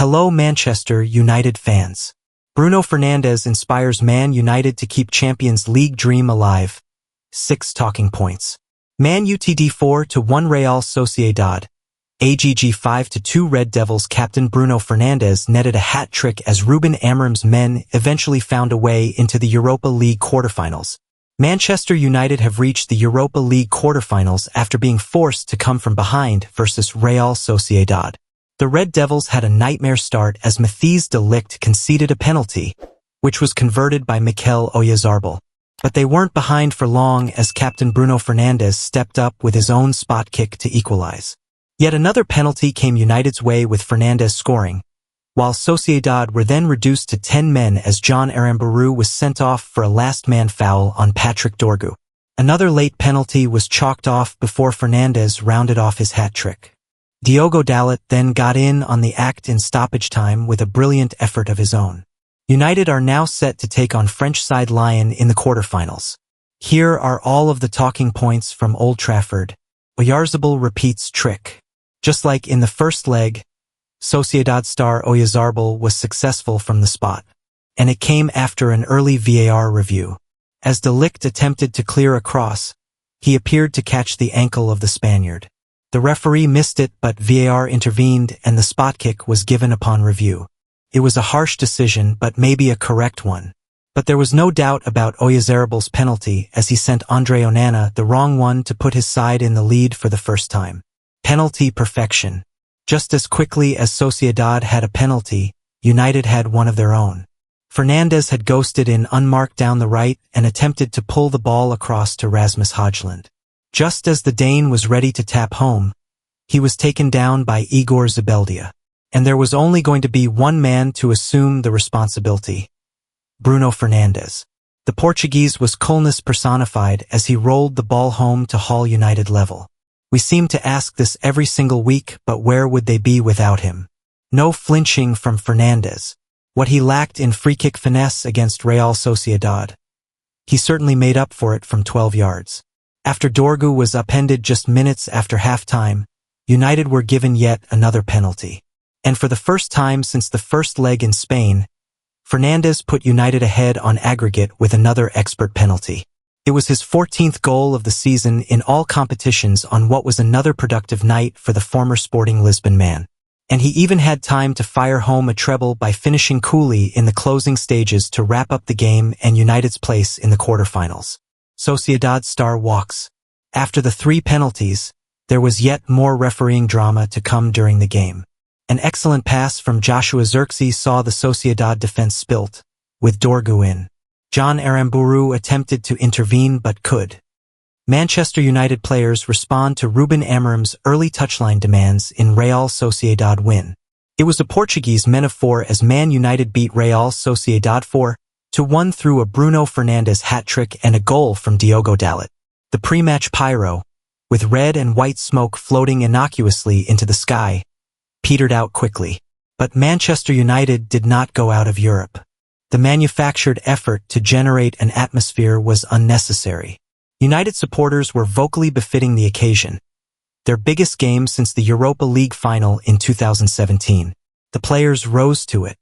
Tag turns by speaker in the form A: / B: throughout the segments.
A: Hello Manchester United fans. Bruno Fernandes inspires Man United to keep Champions League dream alive. 6 talking points. Man Utd 4-1 Real Sociedad. AGG 5-2 Red Devils captain Bruno Fernandes netted a hat-trick as Ruben Amorim's men eventually found a way into the Europa League quarterfinals. Manchester United have reached the Europa League quarterfinals after being forced to come from behind versus Real Sociedad. The Red Devils had a nightmare start as Matthijs de Ligt conceded a penalty, which was converted by Mikel Oyarzabal. But they weren't behind for long as captain Bruno Fernandes stepped up with his own spot kick to equalize. Yet another penalty came United's way with Fernandes scoring, while Sociedad were then reduced to 10 men as John Aramburu was sent off for a last-man foul on Patrick Dorgu. Another late penalty was chalked off before Fernandes rounded off his hat-trick. Diogo Dalot then got in on the act in stoppage time with a brilliant effort of his own. United are now set to take on French side Lyon in the quarterfinals. Here are all of the talking points from Old Trafford. Oyarzabal repeats trick. Just like in the first leg, Sociedad star Oyarzabal was successful from the spot, and it came after an early VAR review. As de Ligt attempted to clear a cross, he appeared to catch the ankle of the Spaniard. The referee missed it, but VAR intervened and the spot kick was given upon review. It was a harsh decision, but maybe a correct one. But there was no doubt about Oyarzabal's penalty as he sent Andre Onana the wrong one to put his side in the lead for the first time. Penalty perfection. Just as quickly as Sociedad had a penalty, United had one of their own. Fernandes had ghosted in unmarked down the right and attempted to pull the ball across to Rasmus Højlund. Just as the Dane was ready to tap home, he was taken down by Igor Zubeldia. And there was only going to be one man to assume the responsibility: Bruno Fernandes. The Portuguese was coolness personified as he rolled the ball home to Hull United level. We seem to ask this every single week, but where would they be without him? No flinching from Fernandes. What he lacked in free-kick finesse against Real Sociedad, he certainly made up for it from 12 yards. After Dorgu was upended just minutes after halftime, United were given yet another penalty. And for the first time since the first leg in Spain, Fernandes put United ahead on aggregate with another expert penalty. It was his 14th goal of the season in all competitions on what was another productive night for the former Sporting Lisbon man. And he even had time to fire home a treble by finishing coolly in the closing stages to wrap up the game and United's place in the quarterfinals. Sociedad star walks. After the 3 penalties, there was yet more refereeing drama to come during the game. An excellent pass from Joshua Zirkzee saw the Sociedad defense spilt, with Dorgu in. John Aramburu attempted to intervene but could. Manchester United players respond to Ruben Amorim's early touchline demands in Real Sociedad win. It was a Portuguese men of 4 as Man United beat Real Sociedad 4-1 through a Bruno Fernandes hat-trick and a goal from Diogo Dalot. The pre-match pyro, with red and white smoke floating innocuously into the sky, petered out quickly. But Manchester United did not go out of Europe. The manufactured effort to generate an atmosphere was unnecessary. United supporters were vocally befitting the occasion, their biggest game since the Europa League final in 2017. The players rose to it.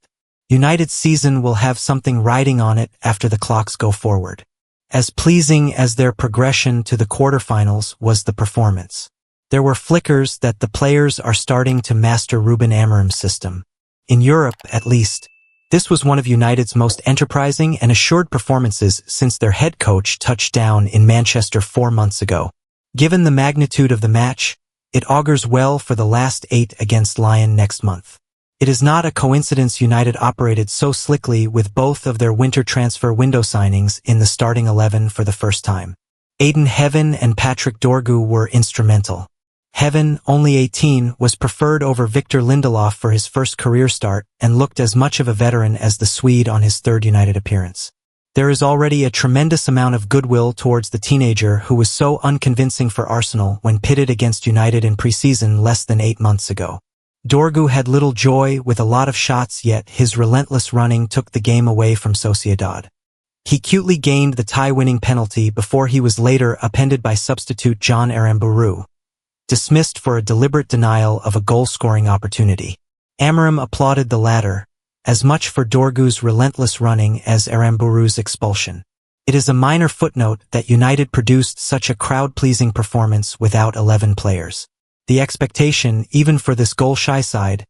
A: United's season will have something riding on it after the clocks go forward. As pleasing as their progression to the quarterfinals was the performance, there were flickers that the players are starting to master Ruben Amorim's system. In Europe, at least, this was one of United's most enterprising and assured performances since their head coach touched down in Manchester 4 months ago. Given the magnitude of the match, it augurs well for the last 8 against Lyon next month. It is not a coincidence United operated so slickly with both of their winter transfer window signings in the starting 11 for the first time. Aiden Heaven and Patrick Dorgu were instrumental. Heaven, only 18, was preferred over Victor Lindelof for his first career start and looked as much of a veteran as the Swede on his 3rd United appearance. There is already a tremendous amount of goodwill towards the teenager who was so unconvincing for Arsenal when pitted against United in pre-season less than 8 months ago. Dorgu had little joy with a lot of shots, yet his relentless running took the game away from Sociedad. He cutely gained the tie-winning penalty before he was later upended by substitute John Aramburu, dismissed for a deliberate denial of a goal-scoring opportunity. Amorim applauded the latter, as much for Dorgu's relentless running as Aramburu's expulsion. It is a minor footnote that United produced such a crowd-pleasing performance without 11 players. The expectation, even for this goal-shy side,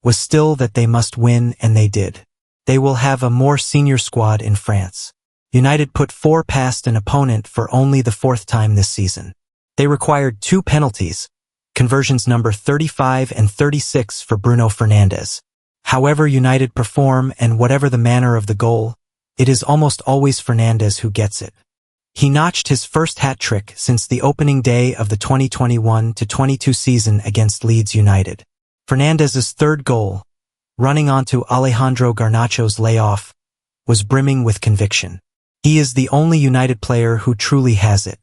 A: was still that they must win, and they did. They will have a more senior squad in France. United put 4 past an opponent for only the 4th time this season. They required 2 penalties, conversions number 35 and 36 for Bruno Fernandes. However United perform and whatever the manner of the goal, it is almost always Fernandes who gets it. He notched his first hat-trick since the opening day of the 2021-22 season against Leeds United. Fernandes's 3rd goal, running onto Alejandro Garnacho's layoff, was brimming with conviction. He is the only United player who truly has it.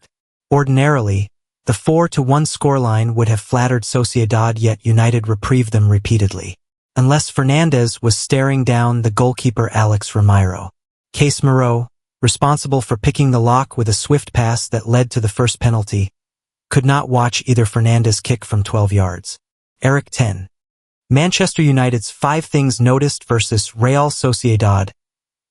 A: Ordinarily, the 4-1 scoreline would have flattered Sociedad, yet United reprieved them repeatedly. Unless Fernandes was staring down the goalkeeper Alex Ramiro. Casemiro, responsible for picking the lock with a swift pass that led to the first penalty, could not watch either Fernandes kick from 12 yards. Erik 10. Manchester United's 5 things noticed versus Real Sociedad.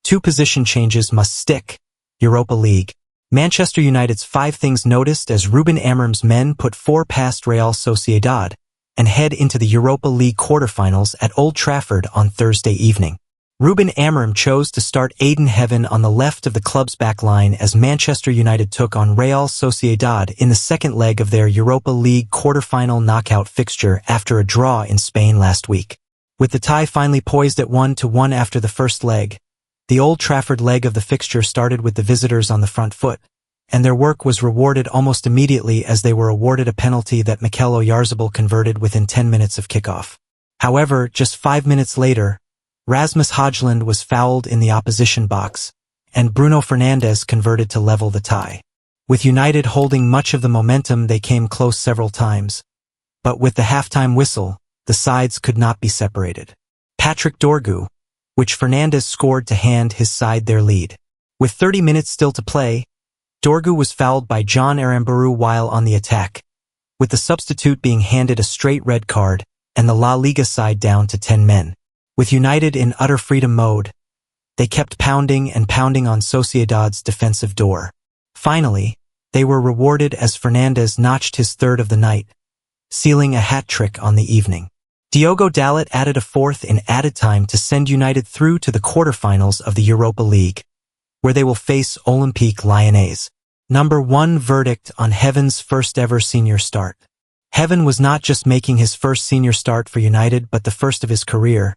A: 2 position changes must stick. Europa League. Manchester United's 5 things noticed as Ruben Amorim's men put 4 past Real Sociedad and head into the Europa League quarterfinals at Old Trafford on Thursday evening. Ruben Amorim chose to start Aiden Heaven on the left of the club's back line as Manchester United took on Real Sociedad in the second leg of their Europa League quarterfinal knockout fixture after a draw in Spain last week. With the tie finally poised at 1-1 after the first leg, the Old Trafford leg of the fixture started with the visitors on the front foot, and their work was rewarded almost immediately as they were awarded a penalty that Mikel Oyarzabal converted within 10 minutes of kickoff. However, just 5 minutes later, Rasmus Højlund was fouled in the opposition box, and Bruno Fernandes converted to level the tie. With United holding much of the momentum, they came close several times, but with the halftime whistle, the sides could not be separated. Patrick Dorgu, which Fernandes scored to hand his side their lead. With 30 minutes still to play, Dorgu was fouled by John Aramburu while on the attack, with the substitute being handed a straight red card and the La Liga side down to 10 men. With United in utter freedom mode, they kept pounding and pounding on Sociedad's defensive door. Finally, they were rewarded as Fernandes notched his 3rd of the night, sealing a hat-trick on the evening. Diogo Dalot added a 4th in added time to send United through to the quarterfinals of the Europa League, where they will face Olympique Lyonnais. Number 1 verdict on Heaven's first ever senior start. Heaven was not just making his first senior start for United but the first of his career,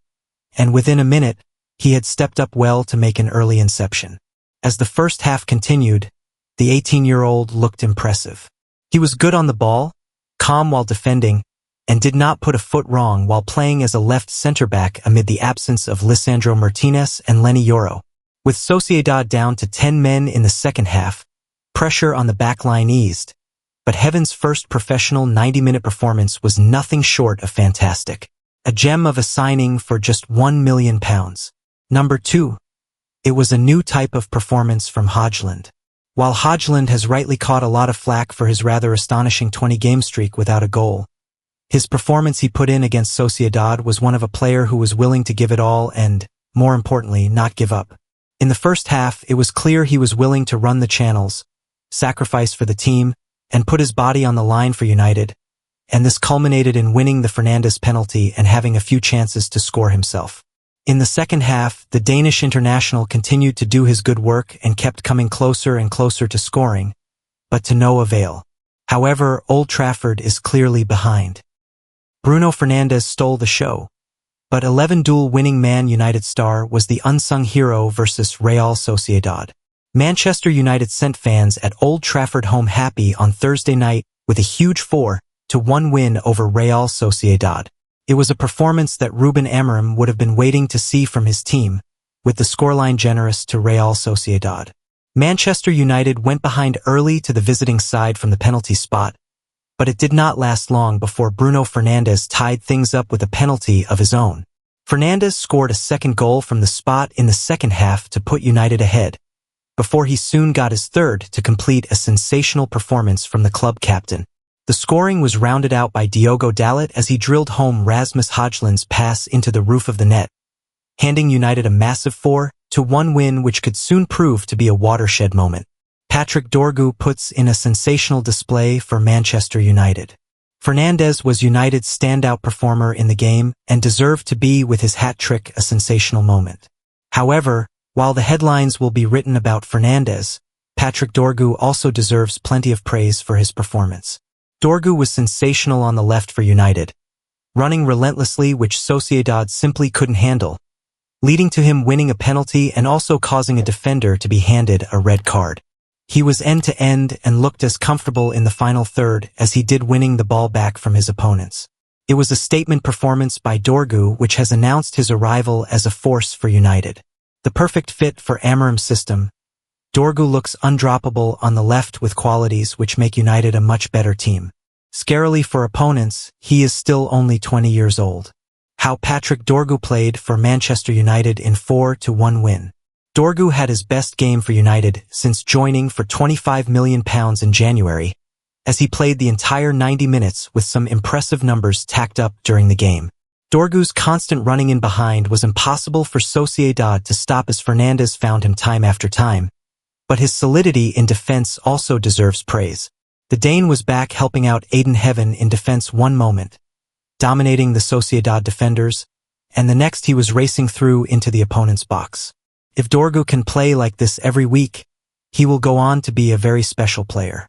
A: and within a minute, he had stepped up well to make an early inception. As the first half continued, the 18-year-old looked impressive. He was good on the ball, calm while defending, and did not put a foot wrong while playing as a left center-back amid the absence of Lisandro Martinez and Lenny Yoro. With Sociedad down to 10 men in the second half, pressure on the back line eased, but Heaven's first professional 90-minute performance was nothing short of fantastic. A gem of a signing for just £1 million. Number 2. It was a new type of performance from Højlund. While Højlund has rightly caught a lot of flack for his rather astonishing 20-game streak without a goal, his performance he put in against Sociedad was one of a player who was willing to give it all and, more importantly, not give up. In the first half, it was clear he was willing to run the channels, sacrifice for the team, and put his body on the line for United, and this culminated in winning the Fernandes penalty and having a few chances to score himself. In the second half, the Danish international continued to do his good work and kept coming closer and closer to scoring, but to no avail. However, Old Trafford is clearly behind. Bruno Fernandes stole the show, but 11-duel winning Man United star was the unsung hero versus Real Sociedad. Manchester United sent fans at Old Trafford home happy on Thursday night with a huge 4-1 win over Real Sociedad. It was a performance that Ruben Amorim would have been waiting to see from his team, with the scoreline generous to Real Sociedad. Manchester United went behind early to the visiting side from the penalty spot, but it did not last long before Bruno Fernandes tied things up with a penalty of his own. Fernandes scored a second goal from the spot in the second half to put United ahead, before he soon got his third to complete a sensational performance from the club captain. The scoring was rounded out by Diogo Dalot as he drilled home Rasmus Højlund's pass into the roof of the net, handing United a massive 4-1 win which could soon prove to be a watershed moment. Patrick Dorgu puts in a sensational display for Manchester United. Fernandes was United's standout performer in the game and deserved to be, with his hat-trick, a sensational moment. However, while the headlines will be written about Fernandes, Patrick Dorgu also deserves plenty of praise for his performance. Dorgu was sensational on the left for United, running relentlessly which Sociedad simply couldn't handle, leading to him winning a penalty and also causing a defender to be handed a red card. He was end-to-end and looked as comfortable in the final third as he did winning the ball back from his opponents. It was a statement performance by Dorgu which has announced his arrival as a force for United. The perfect fit for Amorim's system, Dorgu looks undroppable on the left with qualities which make United a much better team. Scarily for opponents, he is still only 20 years old. How Patrick Dorgu played for Manchester United in 4-1 win. Dorgu had his best game for United since joining for £25 million in January, as he played the entire 90 minutes with some impressive numbers tacked up during the game. Dorgu's constant running in behind was impossible for Sociedad to stop as Fernandes found him time after time, but his solidity in defense also deserves praise. The Dane was back helping out Aiden Heaven in defense one moment, dominating the Sociedad defenders, and the next he was racing through into the opponent's box. If Dorgu can play like this every week, he will go on to be a very special player.